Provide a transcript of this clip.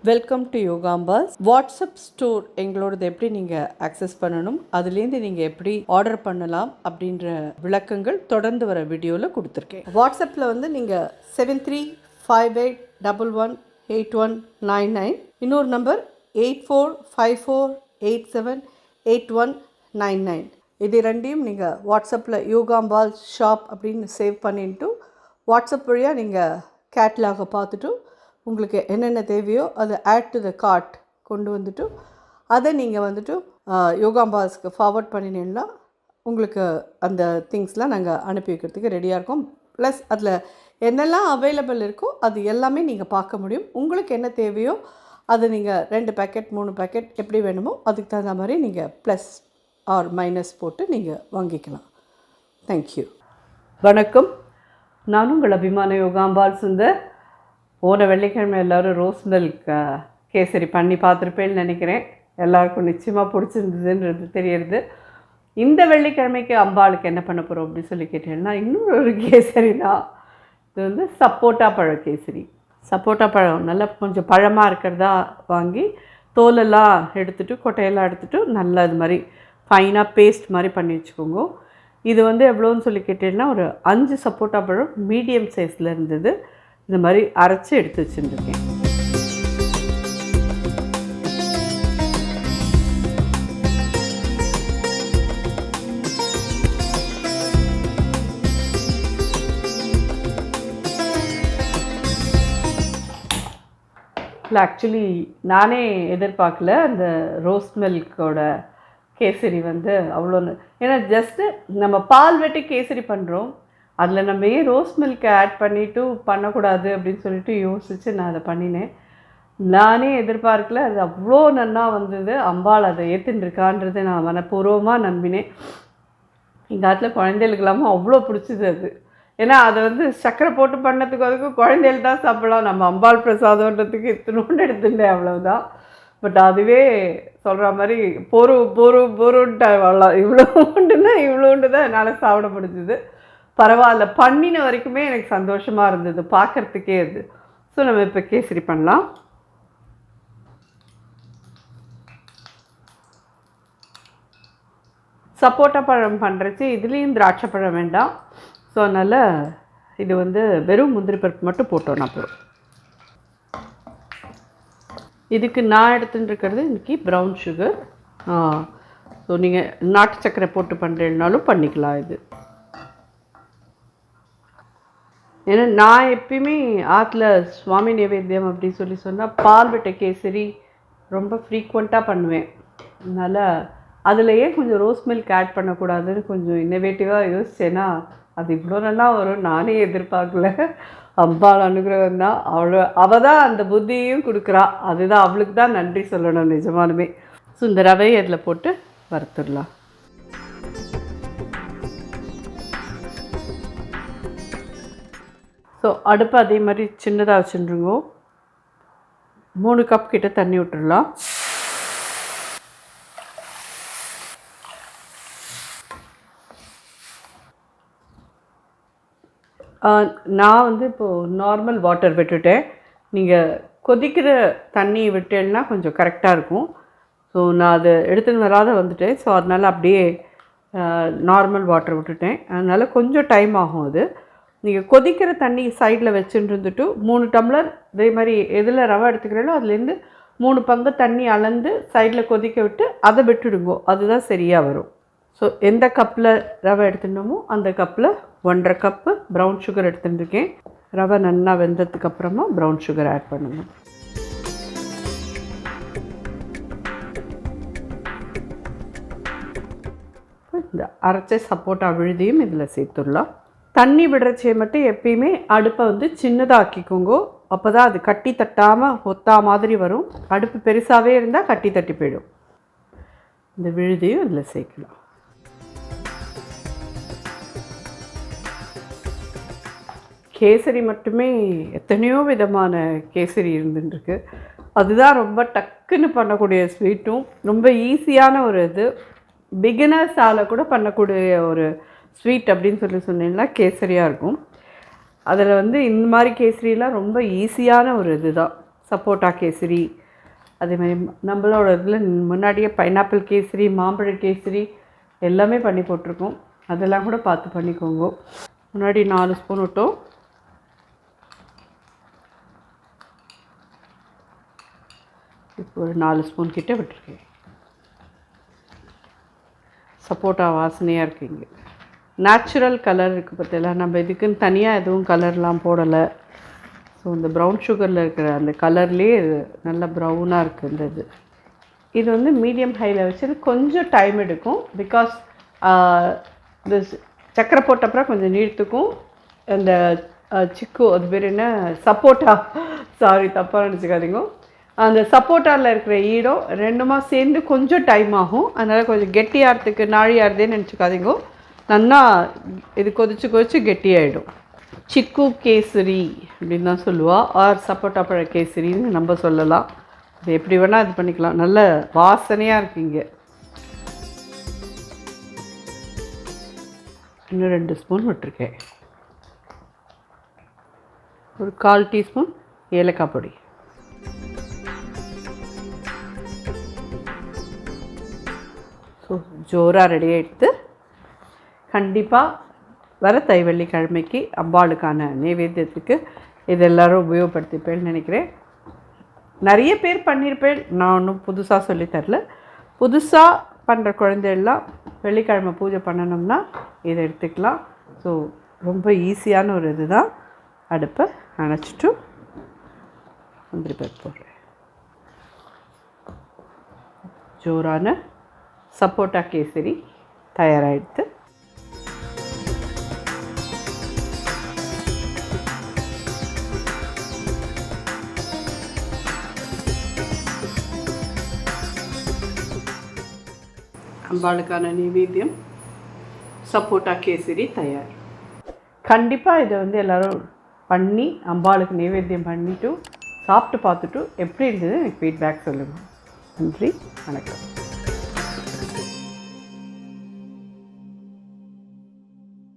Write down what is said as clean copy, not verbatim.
Welcome to Yogambas. WhatsApp store எங்களோடது எப்படி நீங்கள் அக்சஸ் பண்ணணும், அதுலேருந்து நீங்கள் எப்படி ஆர்டர் பண்ணலாம் அப்படின்ற விளக்கங்கள் தொடர்ந்து வர வீடியோவில் கொடுத்துருக்கேன். வாட்ஸ்அப்பில் வந்து நீங்கள் 7358118199, இன்னொரு நம்பர் 8454878199. இது ரெண்டையும் நீங்கள் வாட்ஸ்அப்பில் யோகாம்பால் ஷாப் அப்படின்னு சேவ் பண்ணிட்டு வாட்ஸ்அப் வழியாக நீங்கள் கேட்லாகை பார்த்துட்டு உங்களுக்கு என்னென்ன தேவையோ அதை ஆட் டு த கார்ட் கொண்டு வந்துட்டு அதை நீங்கள் வந்துட்டு யோகாம்பாஸ்க்கு ஃபார்வர்ட் பண்ணினீங்கன்னா உங்களுக்கு அந்த திங்ஸ்லாம் நாங்கள் அனுப்பி வைக்கிறதுக்கு ரெடியாக இருக்கோம். ப்ளஸ் அதில் என்னெல்லாம் அவைலபிள் இருக்கோ அது எல்லாமே நீங்கள் பார்க்க முடியும். உங்களுக்கு என்ன தேவையோ அது நீங்கள் 2 பேக்கெட் 3 பேக்கெட் எப்படி வேணுமோ அதுக்கு தகுந்த மாதிரி நீங்கள் ப்ளஸ் ஆர் மைனஸ் போட்டு நீங்கள் வாங்கிக்கலாம். தேங்க்யூ. வணக்கம். நான் உங்கள் அபிமான யோகாம்பால் சுந்தர். போன வெள்ளிக்கிழமை எல்லோரும் ரோஸ் மில்க் கேசரி பண்ணி பார்த்துருப்பேன்னு நினைக்கிறேன். எல்லாருக்கும் நிச்சயமாக பிடிச்சிருந்ததுன்றது தெரியுது. இந்த வெள்ளிக்கிழமைக்கு அம்பாளுக்கு என்ன பண்ண போகிறோம் அப்படின்னு சொல்லி கேட்டேன்னா, இன்னொரு கேசரி தான். இது வந்து சப்போட்டா பழம் கேசரி. சப்போட்டா பழம் நல்லா கொஞ்சம் பழமாக இருக்கிறதா வாங்கி தோலெல்லாம் எடுத்துகிட்டு கொட்டையெல்லாம் எடுத்துகிட்டு நல்லா இது மாதிரி ஃபைனாக பேஸ்ட் மாதிரி பண்ணி வச்சுக்கோங்க. இது வந்து எவ்வளோன்னு சொல்லி கேட்டேன்னா, ஒரு 5 சப்போட்டா பழம் மீடியம் சைஸில் இருந்தது. இந்த மாதிரி அரைச்சி எடுத்து வச்சுருக்கேன். இல்லை, ஆக்சுவலி நானே எதிர்பார்க்கல அந்த ரோஸ் மில்கோட கேசரி வந்து அவ்வளோன்னு. ஏன்னா ஜஸ்ட்டு நம்ம பால் வெட்டி கேசரி பண்ணுறோம், அதில் நம்ம ஏன் ரோஸ் மில்கை ஆட் பண்ணிவிட்டு பண்ணக்கூடாது அப்படின்னு சொல்லிட்டு யோசித்து நான் அதை பண்ணினேன். நானே எதிர்பார்க்கல அது அவ்வளோ நன்னா வந்தது. அம்பாள் அதை ஏற்றுருக்கான்றதை நான் மனப்பூர்வமாக நம்பினேன். எங்கள் ஆட்டில் குழந்தைகளுக்கெல்லாமும் அவ்வளோ பிடிச்சிது அது. ஏன்னா அதை வந்து சர்க்கரை போட்டு பண்ணதுக்கு அதுக்கும் குழந்தைகள் தான் சாப்பிடலாம். நம்ம அம்பாள் பிரசாதன்றதுக்கு இத்தினோண்டு எடுத்துட்டேன், அவ்வளோதான். பட் அதுவே சொல்கிற மாதிரி பொருன்ட்டு வரலாம். இவ்வளோண்டுன்னா இவ்வளோண்டு தான் என்னால் சாப்பிட முடிஞ்சுது. பரவாயில்ல, பண்ணின வரைக்குமே எனக்கு சந்தோஷமாக இருந்தது பார்க்குறதுக்கே அது. ஸோ நம்ம இப்போ கேசரி பண்ணலாம். சப்போட்டா பழம் பண்ணுறச்சு இதுலேயும் திராட்சை பழம் வேண்டாம். ஸோ அதனால் இது வந்து வெறும் முந்திரி பருப்பு மட்டும் போட்டோன்னா போதும். இதுக்கு நான் எடுத்துகிட்டு இருக்கிறது இன்றைக்கி ப்ரௌன் சுகர். ஸோ நீங்கள் நாட்டு சர்க்கரை போட்டு பண்ணுறதுனாலும் பண்ணிக்கலாம். இது ஏன்னா நான் எப்பயுமே ஆற்றுல சுவாமி நைவேத்தியம் அப்படின்னு சொல்லி சொன்னால் பால் விட்ட கேசரி ரொம்ப ஃப்ரீக்வெண்ட்டாக பண்ணுவேன். அதனால் அதுலேயே கொஞ்சம் ரோஸ் மில்க் ஆட் பண்ணக்கூடாதுன்னு கொஞ்சம் இன்னோவேட்டிவாக யோசிச்சேன்னா அது இவ்வளோ நல்லா வரும் நானே எதிர்பார்க்கல. அம்பாள் அனுகிரகம் தான். அவள் தான் அந்த புத்தியையும் கொடுக்குறா. அதுதான், அவளுக்கு தான் நன்றி சொல்லணும் நிஜமானுமே. ஸோ இந்த ரவையை அதில் போட்டு வறுத்துடலாம். ஸோ அடுப்பு அதே மாதிரி சின்னதாக வச்சுருங்க. 3 கப் கிட்ட தண்ணி விட்டுடலாம். நான் வந்து இப்போது நார்மல் வாட்டர் விட்டுட்டேன். நீங்கள் கொதிக்கிற தண்ணி விட்டேன்னா கொஞ்சம் கரெக்டாக இருக்கும். ஸோ நான் அதை எடுத்துன்னு வராத வந்துட்டேன். ஸோ அதனால் அப்படியே நார்மல் வாட்டர் விட்டுட்டேன். அதனால் கொஞ்சம் டைம் ஆகும். அது நீங்கள் கொதிக்கிற தண்ணி சைடில் வச்சுட்டு இருந்துட்டு 3 டம்ளர் இதே மாதிரி எதில் ரவை எடுத்துக்கிறீங்களோ அதுலேருந்து 3 பங்கு தண்ணி அளந்து சைடில் கொதிக்க விட்டு அதை விட்டுடுங்கோ. அதுதான் சரியாக வரும். ஸோ எந்த கப்பில் ரவை எடுத்துட்டோமோ அந்த கப்பில் 1.5 கப்பு ப்ரௌன் சுகர் எடுத்துட்டுருக்கேன். ரவை நல்லா வெந்ததுக்கப்புறமா ப்ரௌன் சுகர் ஆட் பண்ணுங்க. இந்த அரைச்ச சப்போட்டா விழுதியும் இதில் சேர்த்துடலாம். தண்ணி விடுறச்சே மட்டும் எப்பயுமே அடுப்பை வந்து சின்னதாக ஆக்கிக்கோங்க. அப்போ தான் அது கட்டி தட்டாமல் ஒத்தா மாதிரி வரும். அடுப்பு பெருசாகவே இருந்தால் கட்டி தட்டி போயிடும். இந்த விழுதியும் இதில் சேர்க்கலாம். கேசரி மட்டுமே எத்தனையோ விதமான கேசரி இருந்துருக்கு. அதுதான் ரொம்ப டக்குன்னு பண்ணக்கூடிய ஸ்வீட்டும் ரொம்ப ஈஸியான ஒரு இது. பிகினர்ஸால் கூட பண்ணக்கூடிய ஒரு ஸ்வீட் அப்படின்னு சொல்லி சொன்னீங்கன்னா கேசரியாக இருக்கும். அதில் வந்து இந்த மாதிரி கேசரியெலாம் ரொம்ப ஈஸியான ஒரு இது தான். சப்போட்டா கேசரி, அதேமாதிரி நம்மளோட இதில் முன்னாடியே பைனாப்பிள் கேசரி, மாம்பழ கேசரி எல்லாமே பண்ணி போட்டிருக்கோம். அதெல்லாம் கூட பார்த்து பண்ணிக்கோங்க. முன்னாடி 4 ஸ்பூன் விட்டோம். இப்போ ஒரு 4 ஸ்பூன் கிட்ட விட்டுருக்கேன். சப்போட்டா வாசனையாக இருக்குங்க. நேச்சுரல் கலர் இருக்குது பார்த்தீங்களா, நம்ம இதுக்குன்னு தனியாக எதுவும் கலர்லாம் போடலை. ஸோ இந்த ப்ரௌன் சுகரில் இருக்கிற அந்த கலர்லேயே நல்ல ப்ரௌனாக இருக்குது இந்த இது வந்து மீடியம் ஹையில் வச்சது கொஞ்சம் டைம் எடுக்கும். பிகாஸ் இந்த சக்கரை போட்டப்புறம் கொஞ்சம் நீர்த்துக்கும். அந்த சிக்கு அது பேர் என்ன, சப்போட்டா, சாரி தப்பாக நினச்சிக்காதீங்க. அந்த சப்போட்டாவில் இருக்கிற ஈரம் ரெண்டுமா சேர்ந்து கொஞ்சம் டைம் ஆகும். அதனால் கொஞ்சம் கெட்டியாகிறதுக்கு நாழியாகிறதேன்னு நினச்சிக்காதீங்க. நல்லா இது கொதிச்சு கெட்டியாகிடும். சிக்கு கேசரி அப்படின்னு தான் சொல்லுவாள், ஆர் சப்போட்டா பழ கேசரின்னு நம்ம சொல்லலாம். இது எப்படி வேணால் இது பண்ணிக்கலாம். நல்ல வாசனையாக இருக்குங்க. இன்னும் 2 ஸ்பூன் விட்டுருக்கேன். ஒரு 1/4 டீஸ்பூன் ஏலக்காய் பொடி. ஸோ ஜோராக ரெடி ஆகிடுத்து. கண்டிப்பாக வர தை வெள்ளிக்கிழமைக்கு அம்பாளுக்கான நைவேத்தியத்துக்கு இது எல்லோரும் உபயோகப்படுத்திப்பேன்னு நினைக்கிறேன். நிறைய பேர் பண்ணியிருப்பேன், நான் ஒன்றும் புதுசாக சொல்லித்தரல. புதுசாக பண்ணுற குழந்தைகள்லாம் வெள்ளிக்கிழமை பூஜை பண்ணணும்னா இதை எடுத்துக்கலாம். ஸோ ரொம்ப ஈஸியான ஒரு இது தான். அடுப்பை அணைச்சிட்டு முந்திரி பருப்பு போடுறேன். ஜோரான சப்போட்டா கேசரி தயாராகிடுது. அம்பாளுக்கான நைவேத்தியம் சப்போட்டா கேசரி தயார். கண்டிப்பாக இதை வந்து எல்லோரும் பண்ணி அம்பாளுக்கு நைவேத்தியம் பண்ணிவிட்டு சாப்பிட்டு பார்த்துட்டு எப்படி இருந்தது எனக்கு ஃபீட்பேக் சொல்லுங்கள். நன்றி, வணக்கம்.